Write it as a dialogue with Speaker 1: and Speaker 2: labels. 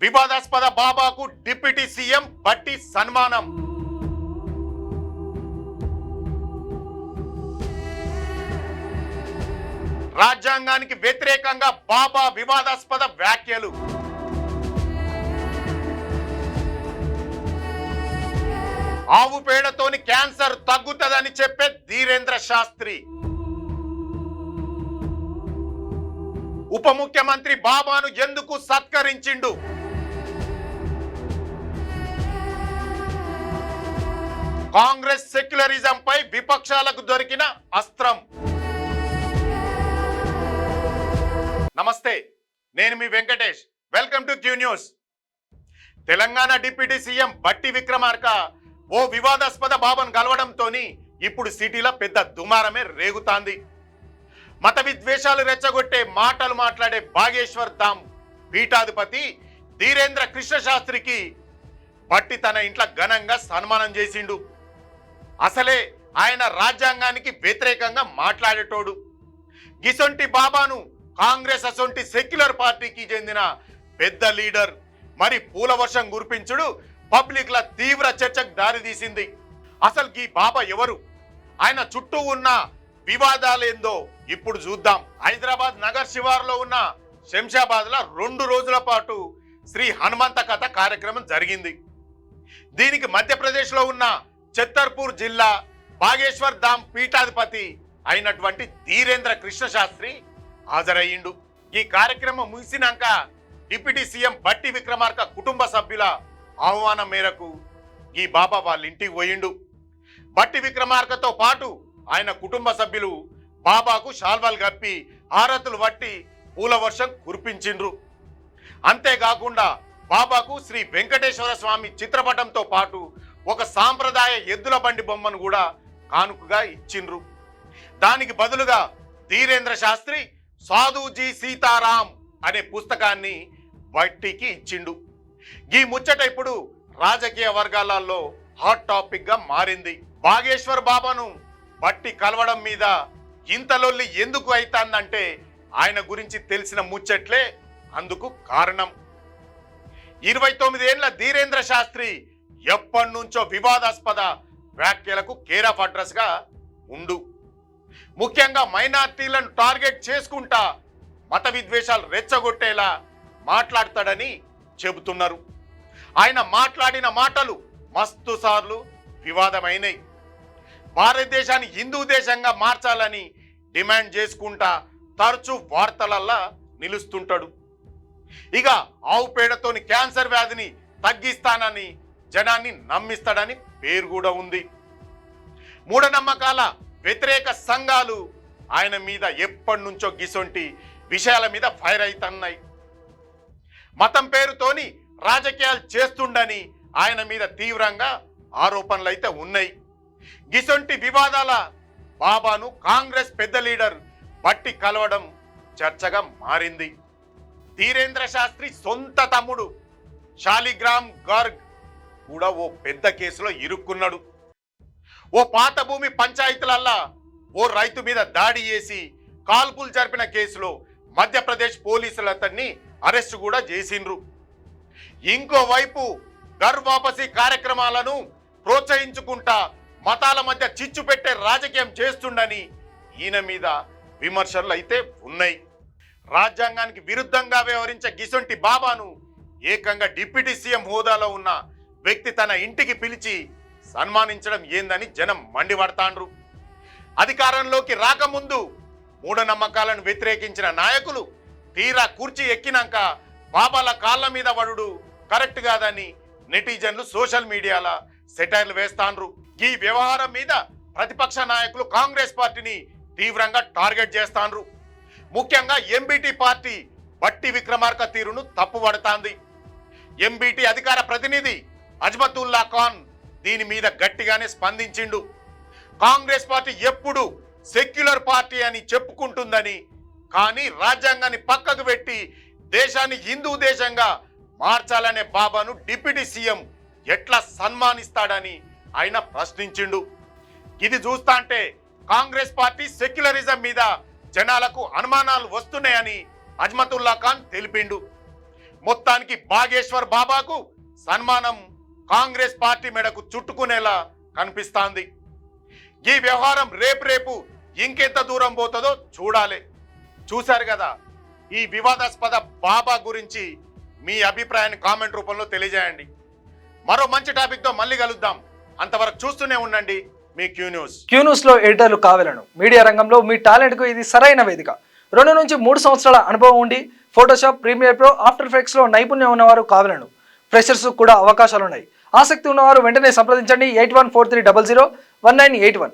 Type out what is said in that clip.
Speaker 1: వివాదాస్పద బాబాకు deputy CM బట్టి సన్మానం. రాజ్యాంగానికి వ్యతిరేకంగా బాబా వివాదాస్పద వ్యాఖ్యలు. ఆవు పేడతోని క్యాన్సర్ తగ్గుతుందని చెప్పే ధీరేంద్ర శాస్త్రి. ఉప ముఖ్యమంత్రి బాబాను ఎందుకు సత్కరించిండు? కాంగ్రెస్ సెక్యులరిజం పై విపక్షాలకు దొరికిన అస్త్రం. నమస్తే, నేను మీ Venkatesh. Welcome to Q news. Telangana deputy CM Bhatti Vikramarka ఓ వివాదాస్పద బాబాను కలవడంతో ఇప్పుడు సిటీలో పెద్ద దుమారమే రేగుతాంది. మత విద్వేషాలు రెచ్చగొట్టే మాటలు మాట్లాడే బాగేశ్వర్ ధామ్ పీఠాధిపతి ధీరేంద్ర కృష్ణ శాస్త్రికి బట్టి తన ఇంట్లో ఘనంగా సన్మానం చేసిండు. అసలే ఆయన రాజ్యాంగానికి వ్యతిరేకంగా మాట్లాడేటోడు. గిసొంటి బాబాను కాంగ్రెస్ అసొంటి సెక్యులర్ పార్టీకి చెందిన పెద్ద లీడర్ మరి పూల వర్షం కురిపించుడు పబ్లిక్ ల తీవ్ర చర్చకు దారితీసింది. అసలు ఈ బాబా ఎవరు, ఆయన చుట్టూ ఉన్న వివాదాలేందో ఇప్పుడు చూద్దాం. హైదరాబాద్ నగర్ శివారులో ఉన్న శంషాబాద్ లో 2 రోజుల పాటు శ్రీ హనుమంత కథ కార్యక్రమం జరిగింది. దీనికి మధ్యప్రదేశ్ లో ఉన్న ఛత్తర్పూర్ జిల్లా బాగేశ్వర్ ధామ్ పీఠాధిపతి అయినటువంటి ధీరేంద్ర కృష్ణ శాస్త్రి హాజరయ్యిండు. ఈ కార్యక్రమం ముగిసినాక డిప్యూటీ సీఎం బట్టి విక్రమార్క కుటుంబ సభ్యుల ఆహ్వానం మేరకు ఈ బాబా వాళ్ళ ఇంటికి పోయిండు. బట్టి విక్రమార్కతో పాటు ఆయన కుటుంబ సభ్యులు బాబాకు శాల్వాలు కప్పి హారతులు పట్టి పూల వర్షం కురిపించిండ్రు. అంతేకాకుండా బాబాకు శ్రీ వెంకటేశ్వర స్వామి చిత్రపటంతో పాటు ఒక సాంప్రదాయ ఎద్దుల బండి బొమ్మను కూడా కానుకగా ఇచ్చిండ్రు. దానికి బదులుగా ధీరేంద్ర శాస్త్రి సాధుజీ సీతారాం అనే పుస్తకాన్ని బట్టికి ఇచ్చిండు. ఈ ముచ్చట ఇప్పుడు రాజకీయ వర్గాలలో హాట్ టాపిక్ గా మారింది. బాగేశ్వర్ బాబాను బట్టి కలవడం మీద ఇంతలొల్లి ఎందుకు అవుతాందంటే ఆయన గురించి తెలిసిన ముచ్చట్లే అందుకు కారణం. 29 ఏళ్ల ధీరేంద్ర శాస్త్రి ఎప్పటి నుంచో వివాదాస్పద వ్యాఖ్యలకు కేర్ ఆఫ్ అడ్రస్ గా ఉండు. ముఖ్యంగా మైనార్టీలను టార్గెట్ చేసుకుంటా మత విద్వేషాలు రెచ్చగొట్టేలా మాట్లాడతాడని చెబుతున్నారు. ఆయన మాట్లాడిన మాటలు మస్తు సార్లు వివాదమైనాయి. భారతదేశాన్ని హిందూ దేశంగా మార్చాలని డిమాండ్ చేసుకుంటా తరచూ వార్తలల్లా నిలుస్తుంటాడు. ఇక ఆవు పేడతోని క్యాన్సర్ వ్యాధిని తగ్గిస్తానని జనాన్ని నమ్మిస్తాడని పేరు కూడా ఉంది. మూఢనమ్మకాల వ్యతిరేక సంఘాలు ఆయన మీద ఎప్పటి నుంచో గిసొంటి విషయాల మీద ఫైర్ అవుతున్నాయి. మతం పేరుతోని రాజకీయాలు చేస్తుండని ఆయన మీద తీవ్రంగా ఆరోపణలు అయితే ఉన్నాయి. గిసొంటి వివాదాల బాబాను కాంగ్రెస్ పెద్ద లీడర్ బట్టి కలవడం చర్చగా మారింది. ధీరేంద్ర శాస్త్రి సొంత తమ్ముడు శాలిగ్రామ్ గార్గ్ కూడా ఓ పెద్ద కేసులో ఇరుక్కున్నాడు. ఓ పాత భూమి పంచాయతీలల్లా ఓ రైతు మీద దాడి చేసి కాల్పులు జరిపిన కేసులో మధ్యప్రదేశ్ పోలీసులు అతన్ని అరెస్టు కూడా చేసిండ్రు. ఇంకోవైపు ఘర్ వాపసీ కార్యక్రమాలను ప్రోత్సహించుకుంటా మతాల మధ్య చిచ్చు పెట్టే రాజకీయం చేస్తుండని ఈయన మీద విమర్శలు అయితే ఉన్నాయి. రాజ్యాంగానికి విరుద్ధంగా వ్యవహరించే గిసొంటి బాబాను ఏకంగా డిప్యూటీ సీఎం హోదాలో ఉన్న వ్యక్తి తన ఇంటికి పిలిచి సన్మానించడం ఏందని జనం మండిపడతాండ్రు. అధికారంలోకి రాకముందు మూఢనమ్మకాలను వ్యతిరేకించిన నాయకులు తీరా కుర్చీ ఎక్కినాక బాబాల కాళ్ళ మీద పడుడు కరెక్ట్ కాదని నెటిజన్లు సోషల్ మీడియాలో సెటైర్లు వేస్తాండ్రు. ఈ వ్యవహారం మీద ప్రతిపక్ష నాయకులు కాంగ్రెస్ పార్టీని తీవ్రంగా టార్గెట్ చేస్తాండ్రు. ముఖ్యంగా ఎంబీటీ పార్టీ బట్టి విక్రమార్క తీరును తప్పుపడతాంది. ఎంబీటీ అధికార ప్రతినిధి అజ్మతుల్లా ఖాన్ దీని మీద గట్టిగానే స్పందించిండు. కాంగ్రెస్ పార్టీ ఎప్పుడు సెక్యులర్ పార్టీ అని చెప్పుకుంటుందని, కానీ రాజ్యాంగాన్ని పక్కకు పెట్టి దేశాన్ని హిందూ దేశంగా మార్చాలనే బాబాను డిప్యూటీ సీఎం ఎట్లా సన్మానిస్తాడని ఆయన ప్రశ్నించిండు. ఇది చూస్తాంటే కాంగ్రెస్ పార్టీ సెక్యులరిజం మీద జనాలకు అనుమానాలు వస్తున్నాయని అజ్మతుల్లా ఖాన్ తెలిపిండు. మొత్తానికి బాగేశ్వర్ బాబాకు సన్మానం కాంగ్రెస్ పార్టీ మెడకు చుట్టుకునేలా కనిపిస్తాంది. ఈ వ్యవహారం రేపు ఇంకెంత దూరం పోతుందో చూడాలి. చూశారు కదా, ఈ వివాదాస్పద బాబా గురించి మీ అభిప్రాయాన్ని కామెంట్ రూపంలో తెలియజేయండి. మరో మంచి టాపిక్తో మళ్ళీ కలుద్దాం. అంతవరకు చూస్తూనే ఉండండి మీ క్యూ న్యూస్.
Speaker 2: క్యూ న్యూస్లో ఎడిటర్లు కావాలను మీడియా రంగంలో మీ టాలెంట్కు ఇది సరైన వేదిక. 2 నుంచి 3 సంవత్సరాల అనుభవం ఉండి ఫోటోషాప్, ప్రీమియర్ ప్రో, ఆఫ్టర్ ఎఫెక్ట్స్లో నైపుణ్యం ఉన్నవారు కావాలను. ఫ్రెషర్స్ కూడా అవకాశాలున్నాయి. ఆసక్తి ఉన్నవారు వెంటనే సంప్రదించండి 8143001981.